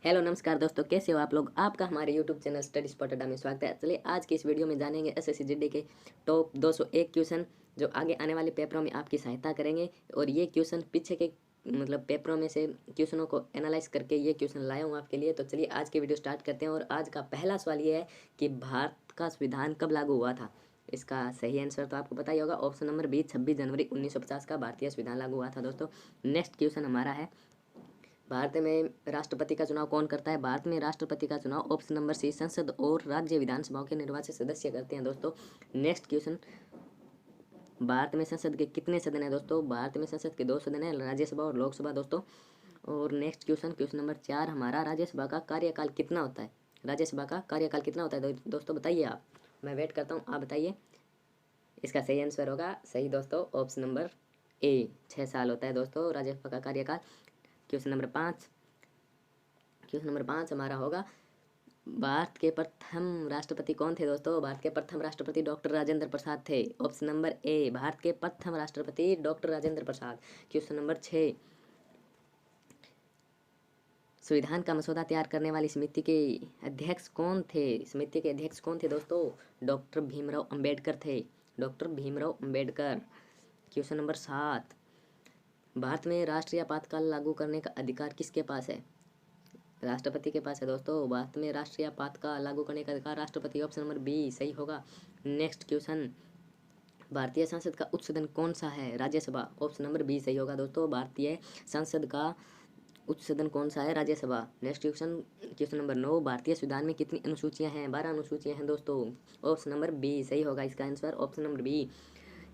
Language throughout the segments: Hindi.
हेलो नमस्कार दोस्तों, कैसे हो आप लोग। आपका हमारे यूट्यूब चैनल स्टडी स्पॉट अड्डा में स्वागत है। चलिए आज की इस वीडियो में जानेंगे एसएससी जीडी के टॉप 201 क्वेश्चन जो आगे आने वाले पेपरों में आपकी सहायता करेंगे। और ये क्वेश्चन पीछे के पेपरों में से क्वेश्चनों को एनालाइज करके ये क्वेश्चन लाया हूँ आपके लिए। तो चलिए आज की वीडियो स्टार्ट करते हैं। और आज का पहला सवाल ये है कि भारत का संविधान कब लागू हुआ था। इसका सही आंसर तो आपको पता ही होगा, ऑप्शन नंबर बी 26 जनवरी 1950 का भारतीय संविधान लागू हुआ था दोस्तों। नेक्स्ट क्वेश्चन हमारा है, भारत में राष्ट्रपति का चुनाव कौन करता है। भारत में राष्ट्रपति का चुनाव ऑप्शन नंबर सी संसद और राज्य विधानसभाओं के निर्वाचित सदस्य करते हैं दोस्तों। नेक्स्ट क्वेश्चन, भारत में संसद के कितने सदन है दोस्तों। भारत में संसद के 2 सदन है, राज्यसभा और लोकसभा दोस्तों। और नेक्स्ट क्वेश्चन, क्वेश्चन नंबर 4 हमारा, राज्यसभा का कार्यकाल कितना होता है। राज्यसभा का कार्यकाल कितना होता है दोस्तों, बताइए आप। मैं वेट करता हूँ, आप बताइए। इसका सही आंसर होगा, सही दोस्तों, ऑप्शन नंबर ए 6 साल होता है दोस्तों राज्यसभा का कार्यकाल। क्वेश्चन नंबर 5, क्वेश्चन नंबर 5 हमारा होगा, भारत के प्रथम राष्ट्रपति कौन थे दोस्तों। भारत के प्रथम राष्ट्रपति डॉक्टर राजेंद्र प्रसाद थे। ऑप्शन नंबर ए, भारत के प्रथम राष्ट्रपति doctor Rajendra Prasad. Question number 6, संविधान का मसौदा तैयार करने वाली समिति के अध्यक्ष कौन थे। समिति के अध्यक्ष कौन थे दोस्तों, डॉक्टर भीमराव अंबेडकर थे। Doctor Bhimrao Ambedkar. Question number 7, Bharat में राष्ट्रीय आपातकाल लागू करने का अधिकार किसके पास है। राष्ट्रपति के पास है दोस्तों। भारत में राष्ट्रीय आपातकाल लागू करने का अधिकार राष्ट्रपति, ऑप्शन नंबर बी सही होगा। नेक्स्ट क्वेश्चन, भारतीय संसद का उच्च सदन कौन सा है। राज्यसभा, ऑप्शन नंबर बी सही होगा दोस्तों। भारतीय संसद का उच्च सदन कौन सा है, Rajya Sabha. Next question, question number 9, भारतीय संविधान में कितनी अनुसूचियां हैं। 12 अनुसूचियां हैं दोस्तों। ऑप्शन नंबर बी सही होगा इसका answer, option number B.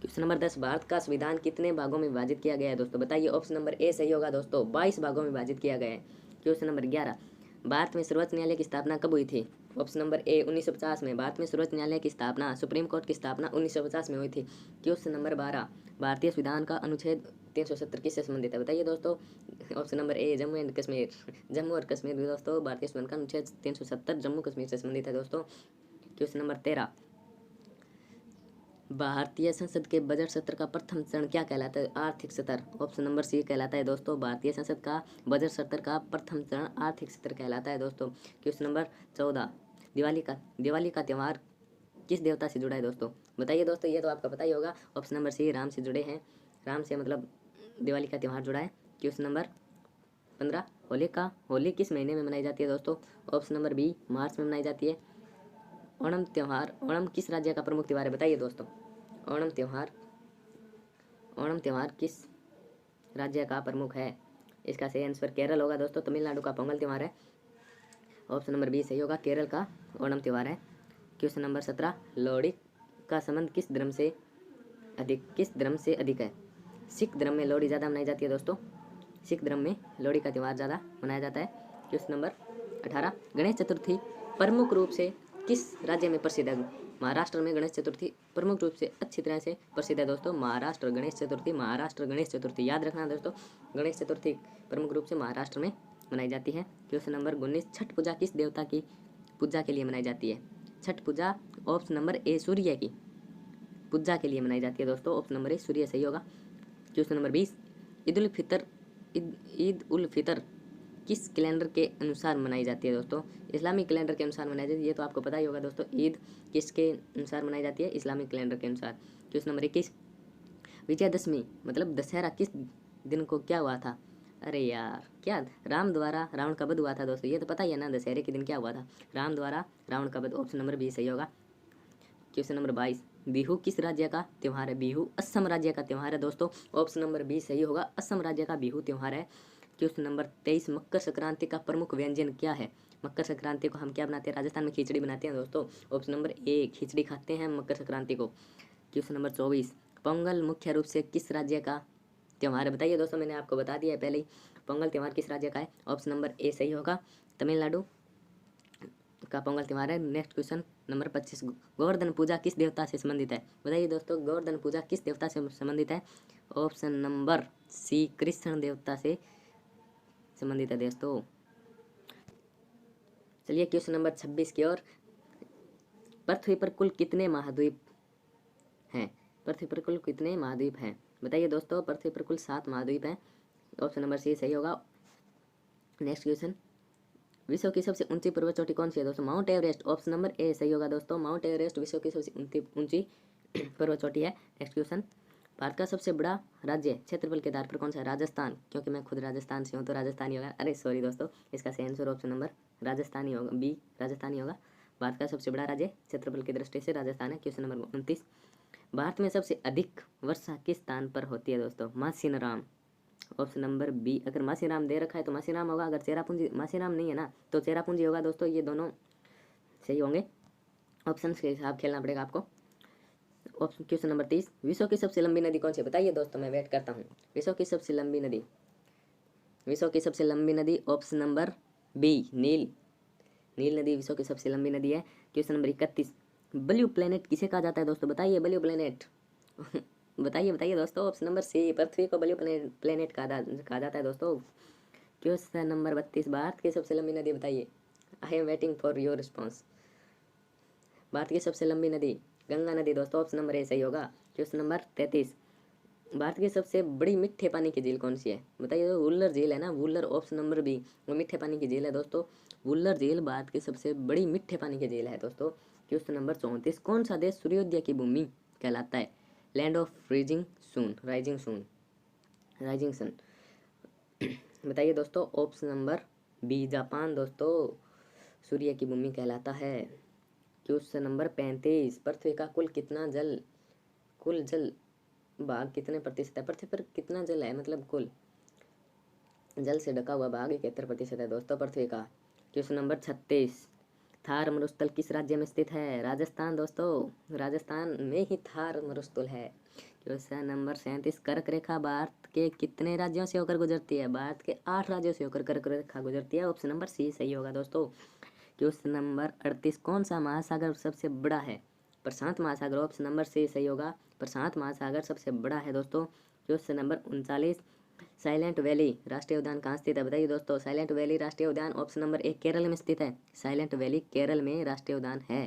Question number 10, भारत का संविधान कितने भागों में विभाजित किया गया है दोस्तों, बताइए। ऑप्शन नंबर ए सही होगा दोस्तों, 22 भागों में विभाजित किया गया है। क्वेश्चन नंबर 11, भारत में सर्वोच्च न्यायालय की स्थापना कब हुई थी। ऑप्शन नंबर ए 1950 में। भारत में सर्वोच्च न्यायालय की स्थापना, सुप्रीम कोर्ट की स्थापना 1950 में हुई थी। क्वेश्चन नंबर 12, भारतीय संविधान का अनुच्छेद 370 किससे संबंधित है, बताइए दोस्तों। Option number A Jammu and Kashmir. Jammu और कश्मीर भी दोस्तों, भारतीय संविधान का अनुच्छेद 370 जम्मू कश्मीर से संबंधित है दोस्तों। क्वेश्चन नंबर 13, भारतीय संसद के बजट सत्र का प्रथम चरण क्या कहलाता है, आर्थिक सत्र। ऑप्शन नंबर सी कहलाता है दोस्तों, भारतीय संसद का बजट सत्र का प्रथम चरण आर्थिक सत्र कहलाता है दोस्तों। क्वेश्चन नंबर 14, दिवाली का त्यौहार किस देवता से जुड़ा है दोस्तों, बताइए दोस्तों। ये तो आपका पता ही होगा, ऑप्शन नंबर सी राम से जुड़े हैं। राम से मतलब दिवाली का त्यौहार जुड़ा है। क्वेश्चन नंबर 15, होली किस महीने में मनाई जाती है दोस्तों। ऑप्शन नंबर बी मार्च में मनाई जाती है। ओणम किस राज्य का प्रमुख त्यौहार है, बताइए दोस्तों। ओणम त्यौहार किस राज्य का प्रमुख है। इसका सही आंसर केरल होगा दोस्तों। तमिलनाडु का पोंगल त्यौहार है। ऑप्शन नंबर बी सही होगा, केरल का ओणम त्यौहार है। क्वेश्चन नंबर 17, लोहड़ी का संबंध किस धर्म से अधिक है। सिख धर्म में लोहड़ी ज़्यादा मनाई जाती है दोस्तों। सिख धर्म में लोहड़ी का त्यौहार ज़्यादा मनाया जाता है। क्वेश्चन नंबर 18, गणेश चतुर्थी प्रमुख रूप से किस राज्य में प्रसिद्ध है। महाराष्ट्र में गणेश चतुर्थी प्रमुख रूप से अच्छी तरह से प्रसिद्ध है दोस्तों। महाराष्ट्र गणेश चतुर्थी याद रखना दोस्तों। गणेश चतुर्थी प्रमुख रूप से महाराष्ट्र में मनाई जाती है। क्वेश्चन नंबर 19, छठ पूजा किस देवता की पूजा के लिए मनाई जाती है। छठ पूजा, ऑप्शन नंबर ए सूर्य की पूजा के लिए मनाई जाती है दोस्तों। ऑप्शन नंबर ए सूर्य सही होगा। क्वेश्चन नंबर 20, ईद उल फितर किस कैलेंडर के अनुसार मनाई जाती है दोस्तों। इस्लामिक कैलेंडर के अनुसार मनाई जाती है। ये तो आपको पता ही होगा दोस्तों, ईद किसके अनुसार मनाई जाती है, इस्लामिक कैलेंडर के अनुसार। क्वेश्चन नंबर 21, विजयदशमी मतलब दशहरा किस दिन को क्या हुआ था। अरे यार, क्या राम द्वारा रावण का वध हुआ था दोस्तों। ये तो पता ही है ना, दशहरे के दिन क्या हुआ था, राम द्वारा रावण का वध। ऑप्शन नंबर बी सही होगा। क्वेश्चन नंबर 22, बिहू किस राज्य का त्यौहार है। बिहू असम राज्य का त्यौहार है दोस्तों। ऑप्शन नंबर बी सही होगा, असम राज्य का बिहू त्यौहार है। क्वेश्चन नंबर 23, मकर संक्रांति का प्रमुख व्यंजन क्या है। मकर संक्रांति को हम क्या बनाते हैं, राजस्थान में खिचड़ी बनाते हैं दोस्तों। ऑप्शन नंबर ए खिचड़ी खाते हैं मकर संक्रांति को। क्वेश्चन नंबर 24, पोंगल मुख्य रूप से किस राज्य का त्यौहार है, बताइए दोस्तों। मैंने आपको बता दिया है पहले ही, पोंगल त्यौहार किस राज्य का है। ऑप्शन नंबर ए सही होगा, तमिलनाडु का पोंगल त्यौहार है। नेक्स्ट क्वेश्चन नंबर 25, गोवर्धन पूजा किस देवता से संबंधित है, बताइए दोस्तों। गोवर्धन पूजा किस देवता से संबंधित है। ऑप्शन नंबर सी कृष्ण देवता से संबंधित है दोस्तों। चलिए क्वेश्चन नंबर 26 की ओर, पृथ्वी पर कुल कितने महाद्वीप हैं। पृथ्वी पर कुल कितने महाद्वीप हैं, बताइए दोस्तों। पृथ्वी पर कुल 7 महाद्वीप हैं। ऑप्शन नंबर सी सही होगा। नेक्स्ट क्वेश्चन, विश्व की सबसे ऊंची पर्वत चोटी कौन सी है दोस्तों? Mount Everest. Option number A सही होगा दोस्तों, माउंट एवरेस्ट विश्व की सबसे ऊंची पर्वत चोटी है। नेक्स्ट क्वेश्चन, भारत का सबसे बड़ा राज्य क्षेत्रफल के आधार पर कौन सा है? राजस्थान, क्योंकि मैं खुद राजस्थान से हूँ तो राजस्थान ही होगा। अरे सॉरी दोस्तों, इसका सही आंसर ऑप्शन नंबर राजस्थान ही होगा, बी राजस्थान ही होगा। भारत का सबसे बड़ा राज्य क्षेत्रफल की दृष्टि से राजस्थान है। क्वेश्चन नंबर 29, भारत में सबसे अधिक वर्षा किस स्थान पर होती है दोस्तों? मासीनराम। ऑप्शन नंबर बी, अगर मासीराम दे रखा है तो मासीराम होगा, अगर चेरापूंजी, मासीराम नहीं है ना तो चेरापूंजी होगा दोस्तों। ये दोनों सही होंगे, ऑप्शन के हिसाब खेलना पड़ेगा आपको। ऑप्शन क्वेश्चन नंबर 30, विश्व की सबसे लंबी नदी कौन सी है? बताइए दोस्तों, मैं वेट करता हूँ। विश्व की सबसे लंबी नदी, विश्व की सबसे लंबी नदी ऑप्शन नंबर बी नील, नील नदी विश्व की सबसे लंबी नदी है। क्वेश्चन नंबर 31, ब्लू प्लेनेट किसे कहा जाता है दोस्तों? बताइए ब्लू प्लेनेट बताइए बताइए दोस्तों। ऑप्शन नंबर सी, पृथ्वी को ब्लू प्लेनेट कहा जाता है दोस्तों। क्वेश्चन नंबर 32, भारत की सबसे लंबी नदी बताइए। I am waiting for your response. Bharat की सबसे लंबी नदी गंगा नदी दोस्तों, ऑप्शन नंबर ए सही होगा। क्वेश्चन नंबर 33, भारत की सबसे बड़ी मीठे पानी की झील कौन सी है? बताइए। वुल्लर झील है ना, वुल्लर, ऑप्शन नंबर बी, वो मीठे पानी की झील है दोस्तों। वुल्लर झील भारत की सबसे बड़ी मीठे पानी की झील है दोस्तों। क्वेश्चन नंबर 34, कौन सा देश सूर्योदय की भूमि कहलाता है? Land of rising sun, rising sun, rising sun. बताइए दोस्तों। ऑप्शन नंबर बी जापान दोस्तों, सूर्य की भूमि कहलाता है। क्वेश्चन नंबर 35, पृथ्वी का कुल जल भाग कितने प्रतिशत है? पृथ्वी पर कितना जल है, मतलब कुल जल से ढका हुआ भाग 71% है दोस्तों पृथ्वी का। क्वेश्चन नंबर 36, थार मरुस्थल किस राज्य में स्थित है? राजस्थान दोस्तों, राजस्थान में ही थार मरुस्थल है। क्वेश्चन नंबर 37, कर्क रेखा भारत के कितने राज्यों से होकर गुजरती है? भारत के 8 राज्यों से होकर कर्क रेखा गुजरती है। ऑप्शन नंबर सी सही होगा दोस्तों। क्वेश्चन नंबर 38, कौन सा महासागर सबसे बड़ा है? प्रशांत महासागर, ऑप्शन नंबर सी सही होगा। प्रशांत महासागर सबसे बड़ा है दोस्तों। क्वेश्चन नंबर 39, साइलेंट वैली राष्ट्रीय उद्यान कहाँ स्थित है? बताइए दोस्तों। साइलेंट वैली राष्ट्रीय उद्यान ऑप्शन नंबर ए केरल में स्थित है। साइलेंट वैली केरल में राष्ट्रीय उद्यान है।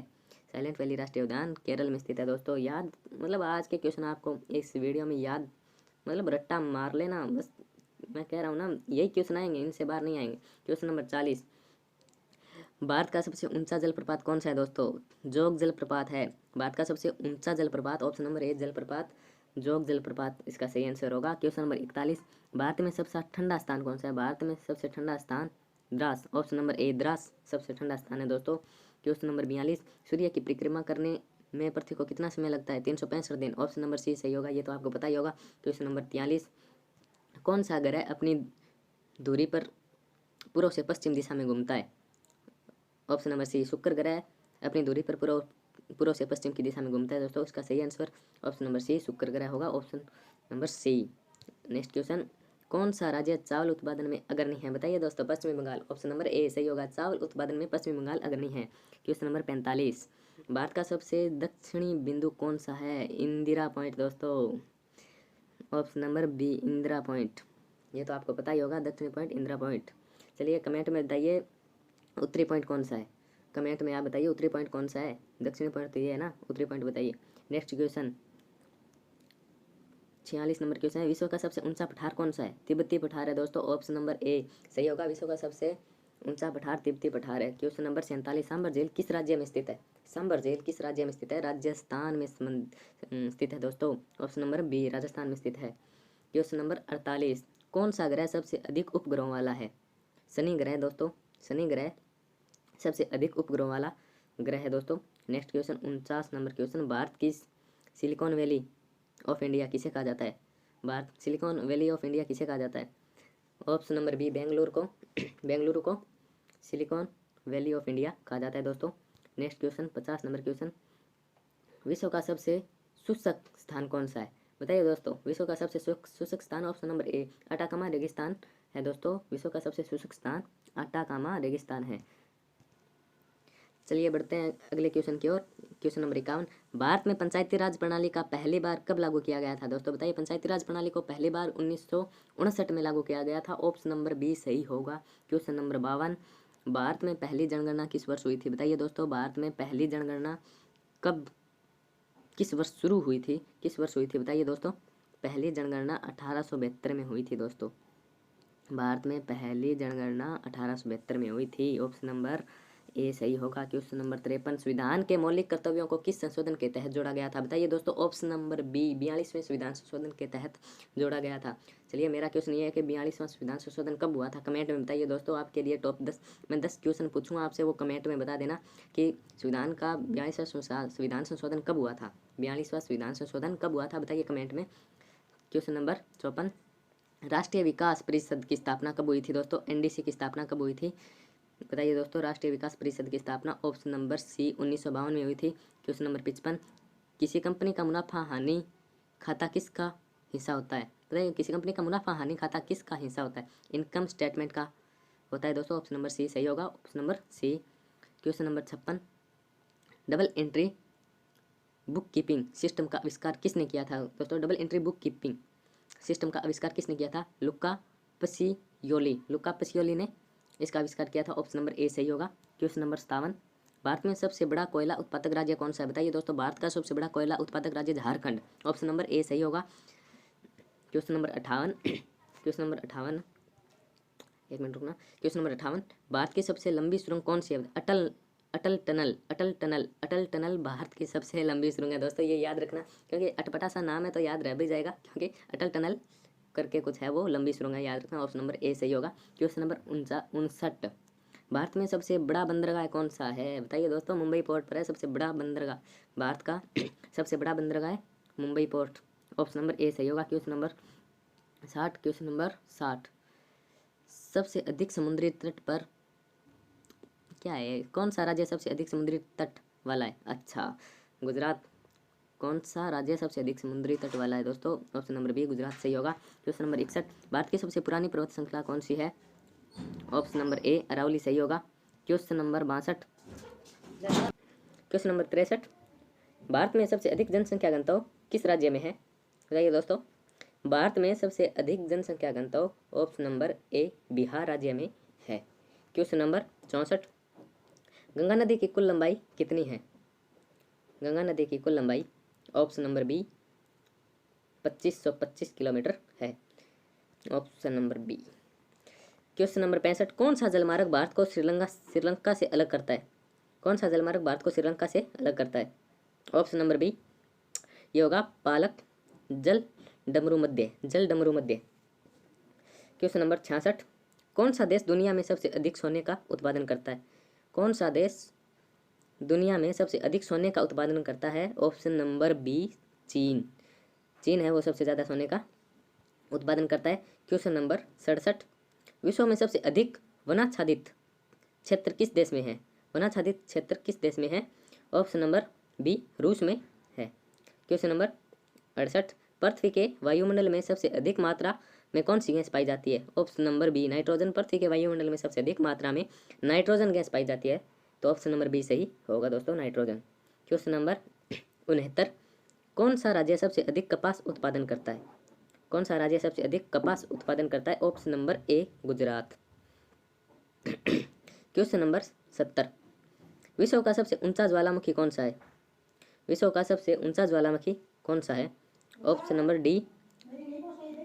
साइलेंट वैली राष्ट्रीय उद्यान केरल में स्थित है दोस्तों। याद, मतलब आज के क्वेश्चन आपको इस वीडियो में याद, मतलब रट्टा मार लेना बस, मैं कह रहा हूँ ना, यही क्वेश्चन आएंगे, इनसे बाहर नहीं आएंगे। क्वेश्चन नंबर 40, भारत का सबसे ऊंचा जलप्रपात कौन सा है दोस्तों? जोग जलप्रपात है भारत का सबसे ऊंचा जलप्रपात। ऑप्शन नंबर ए जलप्रपात, जोग जलप्रपात इसका सही आंसर होगा। क्वेश्चन नंबर 41, भारत में सबसे ठंडा स्थान कौन सा है? भारत में सबसे ठंडा स्थान द्रास, ऑप्शन नंबर ए द्रास सबसे ठंडा स्थान है दोस्तों। क्वेश्चन नंबर 42, सूर्य की परिक्रमा करने में पृथ्वी को कितना समय लगता है? 365 दिन, ऑप्शन नंबर सी सही होगा, ये तो आपको पता ही होगा। क्वेश्चन नंबर 43, कौन सा ग्रह अपनी दूरी पर पूर्व से पश्चिम दिशा में घूमता है? ऑप्शन नंबर सी शुक्र ग्रह अपनी दूरी पर पूर्व से पश्चिम की दिशा में घूमता है दोस्तों। इसका सही आंसर ऑप्शन नंबर सी शुक्र ग्रह होगा, option number C. Next question, कौन सा राज्य चावल उत्पादन में अग्रणी है? बताइए दोस्तों। पश्चिमी बंगाल, ऑप्शन नंबर ए सही होगा, चावल उत्पादन में पश्चिमी बंगाल अग्रणी है। क्वेश्चन नंबर 45, भारत का सबसे दक्षिणी बिंदु कौन सा है? इंदिरा पॉइंट दोस्तों, option number B Indira point, ये तो आपको पता ही होगा, दक्षिणी पॉइंट इंदिरा पॉइंट। चलिए कमेंट में बताइए उत्तरी पॉइंट कौन सा है? कमेंट में आप बताइए उत्तरी पॉइंट कौन सा है। दक्षिणी पॉइंट तो ये है ना, उत्तरी पॉइंट बताइए। नेक्स्ट क्वेश्चन 46 नंबर क्वेश्चन है, विश्व का सबसे ऊंचा पठार कौन सा है? तिब्बती पठार है दोस्तों, ऑप्शन नंबर ए सही होगा, विश्व का सबसे ऊंचा पठार तिब्बती पठार है। क्वेश्चन नंबर 47, सांबर झील किस राज्य में स्थित है? सांबर झील किस राज्य में स्थित है? राजस्थान में स्थित है दोस्तों, ऑप्शन नंबर बी राजस्थान में स्थित है। क्वेश्चन नंबर 48, कौन सा ग्रह सबसे अधिक उपग्रहों वाला है? शनि ग्रह दोस्तों, शनि ग्रह सबसे अधिक उपग्रह वाला ग्रह है दोस्तों। Next question 49 number question, Bharat की सिलिकॉन वैली ऑफ इंडिया किसे कहा जाता है? Bharat silicon valley of India किसे कहा जाता है? ऑप्शन नंबर बी बेंगलुरु को बेंगलुरु को सिलिकॉन वैली ऑफ इंडिया कहा जाता है दोस्तों। नेक्स्ट क्वेश्चन 50 नंबर क्वेश्चन, विश्व का सबसे शुष्क स्थान कौन सा है? बताइए दोस्तों। विश्व का सबसे शुष्क स्थान ऑप्शन नंबर ए अटाकामा रेगिस्तान है दोस्तों। विश्व का सबसे शुष्क स्थान अटाकामा रेगिस्तान है। चलिए बढ़ते हैं अगले क्वेश्चन की ओर। क्वेश्चन नंबर 51, भारत में पंचायती राज प्रणाली का पहली बार कब लागू किया गया था दोस्तों? बताइए। पंचायती राज प्रणाली को पहली बार 1959 में लागू किया गया था, ऑप्शन नंबर बी सही होगा। क्वेश्चन नंबर 52, भारत में पहली जनगणना किस वर्ष हुई थी? बताइए दोस्तों। भारत में पहली जनगणना कब, किस वर्ष शुरू हुई थी, किस वर्ष हुई थी? बताइए दोस्तों। पहली जनगणना 1872 में हुई थी दोस्तों। भारत में पहली जनगणना 1872 में हुई थी। ऑप्शन नंबर ए सही होगा। क्वेश्चन नंबर 53, संविधान के मौलिक कर्तव्यों को किस संशोधन के तहत जोड़ा गया था? बताइए दोस्तों। ऑप्शन नंबर बी 42वें संविधान संशोधन के तहत जोड़ा गया था। चलिए, मेरा क्वेश्चन ये है कि 42वां संविधान संशोधन कब हुआ था? कमेंट में बताइए दोस्तों। आपके लिए टॉप 10 मैं 10 क्वेश्चन पूछूंगा आपसे, वो कमेंट में बता देना कि संविधान का 42वां संविधान संशोधन कब हुआ था। 42वां संविधान संशोधन कब हुआ था, बताइए कमेंट में। क्वेश्चन नंबर 54, राष्ट्रीय विकास परिषद की स्थापना कब हुई थी दोस्तों? एनडीसी की स्थापना कब हुई थी? बताइए दोस्तों। राष्ट्रीय विकास परिषद की स्थापना ऑप्शन नंबर सी 1952 में हुई थी। क्वेश्चन नंबर 55, किसी कंपनी का मुनाफा हानि खाता किसका हिस्सा होता है? बताइए, किसी कंपनी का मुनाफा हानि खाता किसका हिस्सा होता है? इनकम स्टेटमेंट का होता है दोस्तों। ऑप्शन नंबर सी सही होगा। Option number C. Question number 56, double entry bookkeeping system का आविष्कार किसने किया था दोस्तों? Double entry bookkeeping system का आविष्कार किसने किया था? लुका पसियोली। लुका पसियोली ने इसका आविष्कार किया था। ऑप्शन नंबर ए सही होगा। क्वेश्चन नंबर 57, भारत में सबसे बड़ा कोयला उत्पादक राज्य कौन सा है? बताइए दोस्तों। भारत का सबसे बड़ा कोयला उत्पादक राज्य झारखंड। ऑप्शन नंबर ए सही होगा। क्वेश्चन नंबर 58, क्वेश्चन नंबर 58, एक मिनट रुकना। क्वेश्चन नंबर 58, भारत की सबसे लंबी सुरंग कौन सी है? अटल अटल टनल अटल टनल अटल टनल भारत की सबसे लंबी सुरंग है दोस्तों। ये याद रखना, क्योंकि अटपटा सा नाम है तो याद रह भी जाएगा, क्योंकि अटल टनल करके कुछ है, वो लंबी सुरंग है, याद रखना। ऑप्शन नंबर ए सही होगा। क्वेश्चन नंबर 59, भारत में सबसे बड़ा बंदरगाह कौन सा है? बताइए दोस्तों। मुंबई पोर्ट पर है सबसे बड़ा बंदरगाह। भारत का सबसे बड़ा बंदरगाह है Mumbai port. Option number A सही होगा। क्वेश्चन नंबर 60, क्वेश्चन नंबर 60, सबसे अधिक समुद्री तट पर क्या है? कौन सा राज्य सबसे अधिक समुद्री तट वाला है? अच्छा, गुजरात। कौन सा राज्य सबसे अधिक समुद्री तट वाला है दोस्तों? ऑप्शन नंबर बी गुजरात सही होगा। क्वेश्चन नंबर 61, भारत की सबसे पुरानी पर्वत श्रृंखला कौन सी है? ऑप्शन नंबर ए अरावली सही होगा। Question number 62, question number 63, Bharat में सबसे अधिक जनसंख्या घनत्व किस राज्य में है? बताइए दोस्तों। भारत में सबसे अधिक जनसंख्या घनत्व ऑप्शन नंबर ए बिहार राज्य में है। क्वेश्चन नंबर 64, गंगा नदी की कुल लंबाई कितनी है? गंगा नदी की कुल लंबाई ऑप्शन नंबर बी 2525 किलोमीटर है। Option number B. Question number 65, कौन सा जलमार्ग भारत को श्रीलंका से अलग करता है? कौन सा जलमार्ग भारत को श्रीलंका से अलग करता है? ऑप्शन नंबर बी ये होगा पालक जल डमरू मध्य। क्वेश्चन नंबर 66, कौन सा देश दुनिया में सबसे अधिक सोने का उत्पादन करता है? कौन सा देश दुनिया में सबसे अधिक सोने का उत्पादन करता है? ऑप्शन नंबर बी चीन। चीन है वो सबसे ज़्यादा सोने का उत्पादन करता है। क्वेश्चन नंबर 67, विश्व में सबसे अधिक वनाच्छादित क्षेत्र किस देश में है? वनाच्छादित क्षेत्र किस देश में है? ऑप्शन नंबर बी रूस में है। क्वेश्चन नंबर 68, पृथ्वी के वायुमंडल में सबसे अधिक मात्रा में कौन सी गैस पाई जाती है? Option number B nitrogen. पृथ्वी के वायुमंडल में सबसे अधिक मात्रा में नाइट्रोजन गैस पाई जाती है, तो ऑप्शन नंबर बी सही होगा दोस्तों, नाइट्रोजन। क्वेश्चन नंबर 69, कौन सा राज्य सबसे अधिक कपास उत्पादन करता है? कौन सा राज्य सबसे अधिक कपास उत्पादन करता है? ऑप्शन नंबर ए गुजरात। क्वेश्चन नंबर 70, विश्व का सबसे ऊंचा ज्वालामुखी कौन सा है? विश्व का सबसे ऊंचा ज्वालामुखी कौन सा है? Option number D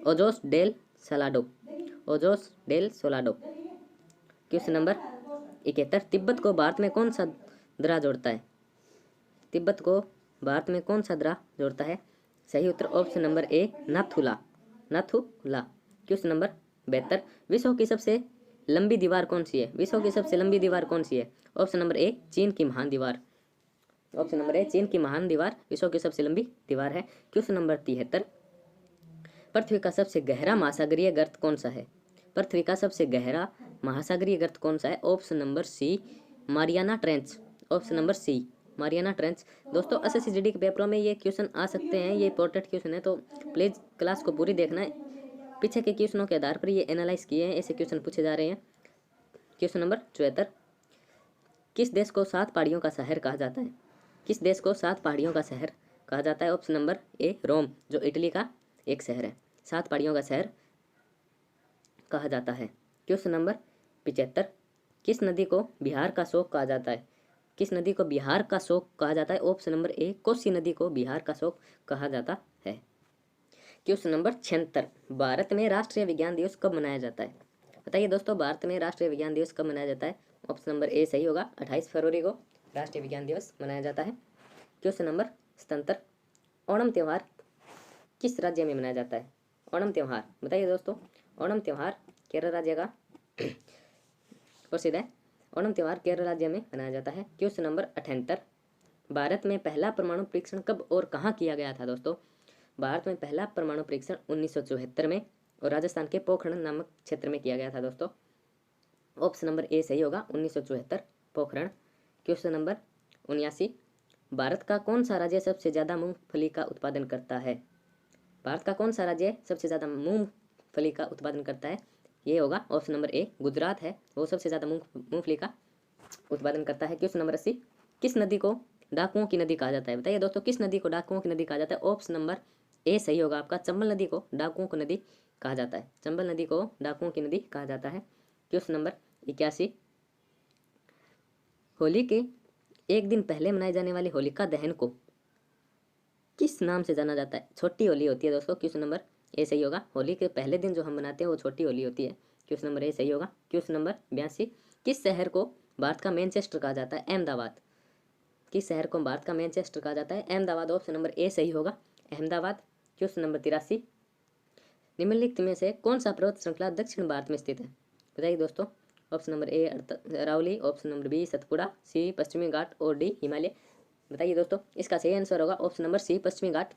Ojos del Salado. Ojos del Salado. Question number 71, Tibet को भारत में कौन सा दर्रा जोड़ता है? तिब्बत को भारत में कौन सा दर्रा जोड़ता है? सही उत्तर option number A Nathula. Question number 72, विश्व की सबसे लंबी दीवार कौन सी है? विश्व की सबसे लंबी दीवार कौन सी है? ऑप्शन नंबर ए चीन की महान दीवार। ऑप्शन नंबर ए चीन की महान दीवार विश्व की सबसे लंबी दीवार है। क्वेश्चन नंबर 73, पृथ्वी का सबसे गहरा महासागरीय गर्त कौन सा है? पृथ्वी का सबसे गहरा महासागरीय गर्त कौन सा है? Option number C Mariana trench. Option number C Mariana trench. दोस्तों एसएससी जीडी के पेपरों में ये क्वेश्चन आ सकते हैं, ये इंपॉर्टेंट क्वेश्चन है, तो प्लीज़ क्लास को पूरी देखना है। पीछे के क्वेश्चनों के आधार पर ये एनालाइज किए हैं, ऐसे क्वेश्चन पूछे जा रहे हैं। क्वेश्चन नंबर 74, किस देश को 7 पहाड़ियों का शहर कहा जाता है? किस देश को 7 पहाड़ियों का शहर कहा जाता है? ऑप्शन नंबर ए रोम, जो इटली का एक शहर है, 7 पहाड़ियों का शहर कहा जाता है। क्वेश्चन नंबर 75, किस नदी को बिहार का शोक कहा जाता है? किस नदी को बिहार का शोक कहा जाता है? ऑप्शन नंबर ए कोसी नदी को बिहार का शोक कहा जाता है। क्वेश्चन नंबर 76, भारत में राष्ट्रीय विज्ञान दिवस कब मनाया जाता है? बताइए दोस्तों, भारत में राष्ट्रीय विज्ञान दिवस कब मनाया जाता है? ऑप्शन नंबर ए सही होगा, 28 फरवरी को राष्ट्रीय विज्ञान दिवस मनाया जाता है। क्वेश्चन नंबर 77, ओणम त्यौहार किस राज्य में मनाया जाता है? ओणम त्यौहार बताइए दोस्तों, ओणम त्यौहार केरल राज्य का प्रसिद्ध है। ओणम त्यौहार केरल राज्य में मनाया जाता है। क्वेश्चन नंबर 78, भारत में पहला परमाणु परीक्षण कब और कहाँ किया गया था दोस्तों? भारत में पहला परमाणु परीक्षण 1974 में और राजस्थान के पोखरण नामक क्षेत्र में किया गया था दोस्तों। ऑप्शन नंबर ए सही होगा, 1974 पोखरण। क्वेश्चन नंबर 79, भारत का कौन सा राज्य सबसे ज़्यादा मूंगफली का उत्पादन करता है? भारत का कौन सा राज्य सबसे ज़्यादा मूंगफली का उत्पादन करता है? ये होगा ऑप्शन नंबर ए, गुजरात है, वो सबसे ज़्यादा मूंगफली का उत्पादन करता है। क्वेश्चन नंबर 80, किस नदी को डाकुओं की नदी कहा जाता है? बताइए दोस्तों, किस नदी को डाकुओं की नदी कहा जाता है? ऑप्शन नंबर ए सही होगा आपका, चंबल नदी को डाकुओं की नदी कहा जाता है। चंबल नदी को डाकुओं की नदी कहा जाता है। क्वेश्चन नंबर 81, होली के एक दिन पहले मनाए जाने वाली होलिका दहन को किस नाम से जाना जाता है? छोटी होली होती है दोस्तों। क्वेश्चन नंबर ए सही होगा, होली के पहले दिन जो हम मनाते हैं वो छोटी होली होती है। क्वेश्चन नंबर ए सही होगा। क्वेश्चन नंबर 82, किस शहर को भारत का मैनचेस्टर कहा जाता है? अहमदाबाद। किस शहर को भारत का मैनचेस्टर कहा जाता है? अहमदाबाद। ऑप्शन नंबर ए सही होगा, अहमदाबाद। क्वेश्चन नंबर 83, निम्नलिखित में से कौन सा पर्वत श्रृंखला दक्षिण भारत में स्थित है? बताइए दोस्तों, option number A Aravalli, option number B Satpura, C पश्चिमी घाट और डी हिमालय। बताइए दोस्तों, इसका सही आंसर होगा ऑप्शन नंबर सी पश्चिमी घाट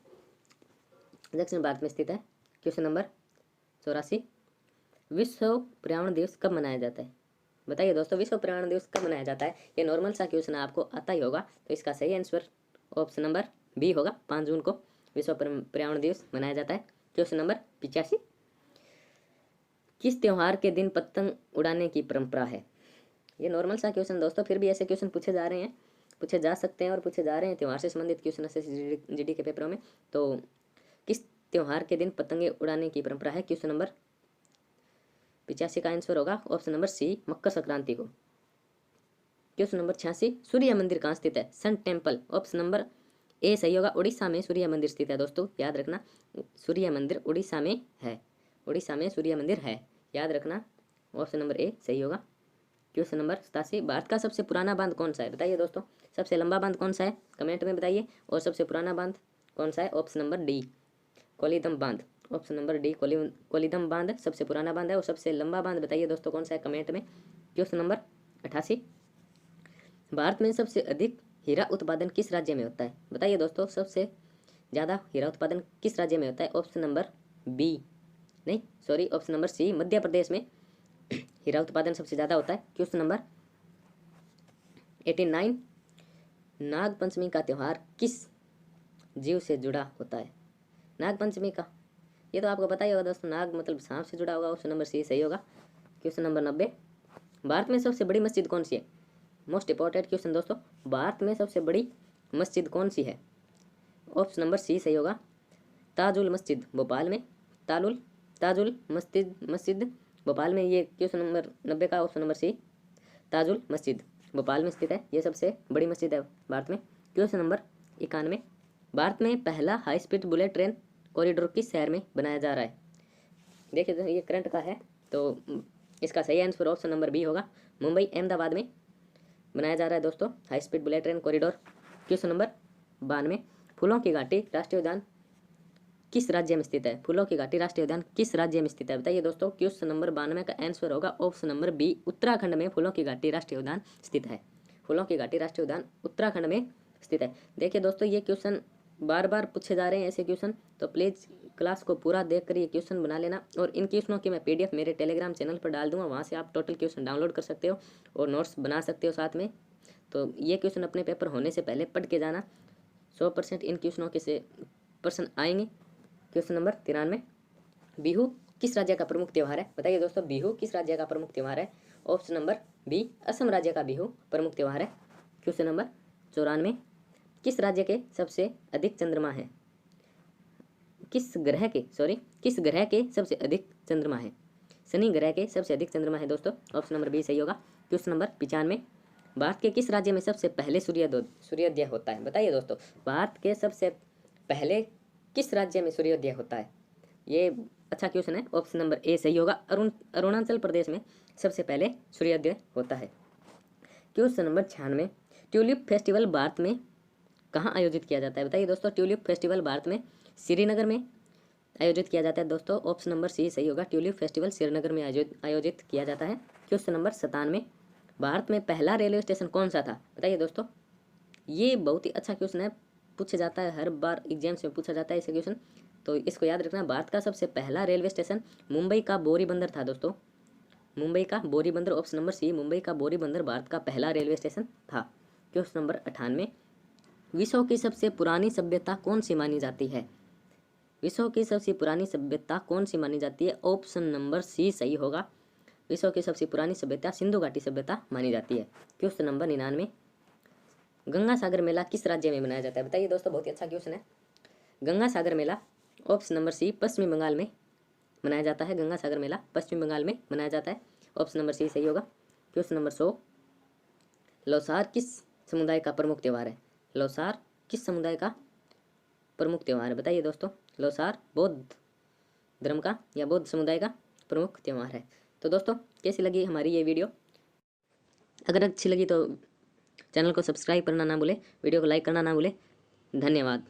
दक्षिण भारत में स्थित है। क्वेश्चन नंबर 84, विश्व पर्यावरण दिवस कब मनाया जाता है? बताइए दोस्तों, विश्व पर्यावरण दिवस कब मनाया जाता है? ये नॉर्मल सा क्वेश्चन आपको आता ही होगा, तो इसका सही आंसर ऑप्शन नंबर बी होगा, 5 जून को विश्व पर्यावरण दिवस मनाया जाता है। क्वेश्चन नंबर 85, किस त्योहार के दिन पतंग उड़ाने की परंपरा है? ये नॉर्मल सा क्वेश्चन दोस्तों, फिर भी ऐसे क्वेश्चन पूछे जा रहे हैं, पूछे जा सकते हैं और पूछे जा रहे हैं त्योहार से संबंधित क्वेश्चन SSGD के पेपरों में। तो किस त्योहार के दिन पतंगे उड़ाने की परंपरा है? क्वेश्चन नंबर 85 का आंसर होगा option number C, Makar Sankranti को। क्वेश्चन नंबर 86, सूर्य मंदिर कहाँ स्थित है? Sun temple. Option number A सही होगा, उड़ीसा में सूर्य मंदिर स्थित है दोस्तों, याद रखना, सूर्य मंदिर उड़ीसा में है, उड़ीसा में सूर्य मंदिर है, याद रखना, ऑप्शन नंबर ए सही होगा। क्वेश्चन नंबर 87, भारत का सबसे पुराना बांध कौन सा है? बताइए दोस्तों, सबसे लंबा बांध कौन सा है? कमेंट में बताइए। और सबसे पुराना बांध कौन सा है? ऑप्शन नंबर डी, कोलीदम बांध। ऑप्शन नंबर डी, कोलीदम बांध सबसे पुराना बांध है। और सबसे लंबा बांध बताइए दोस्तों कौन सा है, कमेंट में। क्वेश्चन नंबर 88, भारत में सबसे अधिक हीरा उत्पादन किस राज्य में होता है? बताइए दोस्तों, सबसे ज़्यादा हीरा उत्पादन किस राज्य में होता है? ऑप्शन नंबर बी, नहीं सॉरी, ऑप्शन नंबर सी, मध्य प्रदेश में हीरा उत्पादन सबसे ज़्यादा होता है। क्वेश्चन नंबर 89, नाग पंचमी का त्यौहार किस जीव से जुड़ा होता है? नाग पंचमी का, ये तो आपको पता ही होगा दोस्तों, नाग मतलब सांप से जुड़ा होगा, ऑप्शन नंबर सी सही होगा। क्वेश्चन नंबर 90, भारत में सबसे बड़ी मस्जिद कौन सी है? मोस्ट इंपॉर्टेंट क्वेश्चन दोस्तों, भारत में सबसे बड़ी मस्जिद कौन सी है? ऑप्शन नंबर सी सही होगा, ताजुल मस्जिद भोपाल में, ताजुल मस्जिद भोपाल में। ये क्वेश्चन नंबर 90 का ऑप्शन नंबर सी, ताजुल मस्जिद भोपाल में स्थित है, ये सबसे बड़ी मस्जिद है भारत में। क्वेश्चन नंबर 91, भारत में पहला high speed bullet train corridor किस शहर में बनाया जा रहा है? देखिए तो ये करंट का है, तो इसका सही आंसर ऑप्शन नंबर बी होगा, मुंबई अहमदाबाद में बनाया जा रहा है दोस्तों high speed bullet train corridor. Question number 92, फूलों की घाटी राष्ट्रीय उद्यान किस राज्य में स्थित है? फूलों की घाटी राष्ट्रीय उद्यान किस राज्य में स्थित है? बताइए दोस्तों, क्वेश्चन नंबर 92 का आंसर होगा ऑप्शन नंबर बी, उत्तराखंड में फूलों की घाटी राष्ट्रीय उद्यान स्थित है। फूलों की घाटी राष्ट्रीय उद्यान उत्तराखंड में स्थित है। देखिए दोस्तों, ये क्वेश्चन बार बार पूछे जा रहे हैं ऐसे क्वेश्चन, तो प्लीज़ क्लास को पूरा देख कर ये क्वेश्चन बना लेना। और इन क्वेश्चनों की मैं PDF मेरे टेलीग्राम चैनल पर डाल दूंगा, वहाँ से आप टोटल क्वेश्चन डाउनलोड कर सकते हो और नोट्स बना सकते हो साथ में। तो ये क्वेश्चन अपने पेपर होने से पहले पढ़ के जाना, 100% इन क्वेश्चनों के से प्रश्न आएंगे। क्वेश्चन नंबर 93, बिहू किस राज्य का प्रमुख त्यौहार है? बताइए दोस्तों, बिहू किस राज्य का प्रमुख त्यौहार है? ऑप्शन नंबर बी, असम राज्य का बिहू प्रमुख त्यौहार है। क्वेश्चन नंबर 94, किस राज्य के सबसे अधिक चंद्रमा है? किस ग्रह के सबसे अधिक चंद्रमा है? शनि ग्रह के सबसे अधिक चंद्रमा है दोस्तों, ऑप्शन नंबर बी सही होगा। क्वेश्चन नंबर 95, भारत के किस राज्य में सबसे पहले सूर्योदय होता है? बताइए दोस्तों, भारत के सबसे पहले किस राज्य में सूर्योदय होता है? ये अच्छा क्वेश्चन है, ऑप्शन नंबर ए सही होगा। अरुणाचल प्रदेश में सबसे पहले सूर्योदय होता है। Question number 96, tulip festival Bharat में कहाँ आयोजित किया जाता है? बताइए दोस्तों, ट्यूलिप फेस्टिवल भारत में श्रीनगर में आयोजित किया जाता है दोस्तों। ऑप्शन नंबर सी सही होगा, ट्यूलिप फेस्टिवल श्रीनगर में आयोजित किया जाता है। क्वेश्चन नंबर 97, भारत में पहला रेलवे स्टेशन कौन सा था? बताइए दोस्तों, ये बहुत ही अच्छा क्वेश्चन है, पूछा जाता है, हर बार एग्जाम्स में पूछा जाता है इसे क्वेश्चन, तो इसको याद रखना। भारत का सबसे पहला रेलवे स्टेशन मुंबई का बोरी बंदर था दोस्तों, मुंबई का बोरी बंदर। ऑप्शन नंबर सी, मुंबई का बोरी बंदर भारत का पहला रेलवे स्टेशन था। क्वेश्चन नंबर 98, विश्व की सबसे पुरानी सभ्यता कौन सी मानी जाती है? विश्व की सबसे पुरानी सभ्यता कौन सी मानी जाती है? ऑप्शन नंबर सी सही होगा, विश्व की सबसे पुरानी सभ्यता सिंधु घाटी सभ्यता मानी जाती है। क्वेश्चन नंबर 99, गंगा सागर मेला किस राज्य में मनाया जाता है? बताइए दोस्तों, बहुत ही अच्छा क्वेश्चन है। गंगा सागर मेला ऑप्शन नंबर सी पश्चिमी बंगाल में मनाया जाता है। गंगा सागर मेला पश्चिम बंगाल में मनाया जाता है। ऑप्शन नंबर सी सही होगा। क्वेश्चन नंबर 100, लौसार किस समुदाय का प्रमुख त्यौहार है? लौसार किस समुदाय का प्रमुख त्यौहार है? बताइए दोस्तों, लौसार बौद्ध धर्म का या बौद्ध समुदाय का प्रमुख त्यौहार है। तो दोस्तों, कैसी लगी हमारी ये वीडियो? अगर अच्छी लगी तो चैनल को सब्सक्राइब करना ना भूले, वीडियो को लाइक करना ना भूले। धन्यवाद।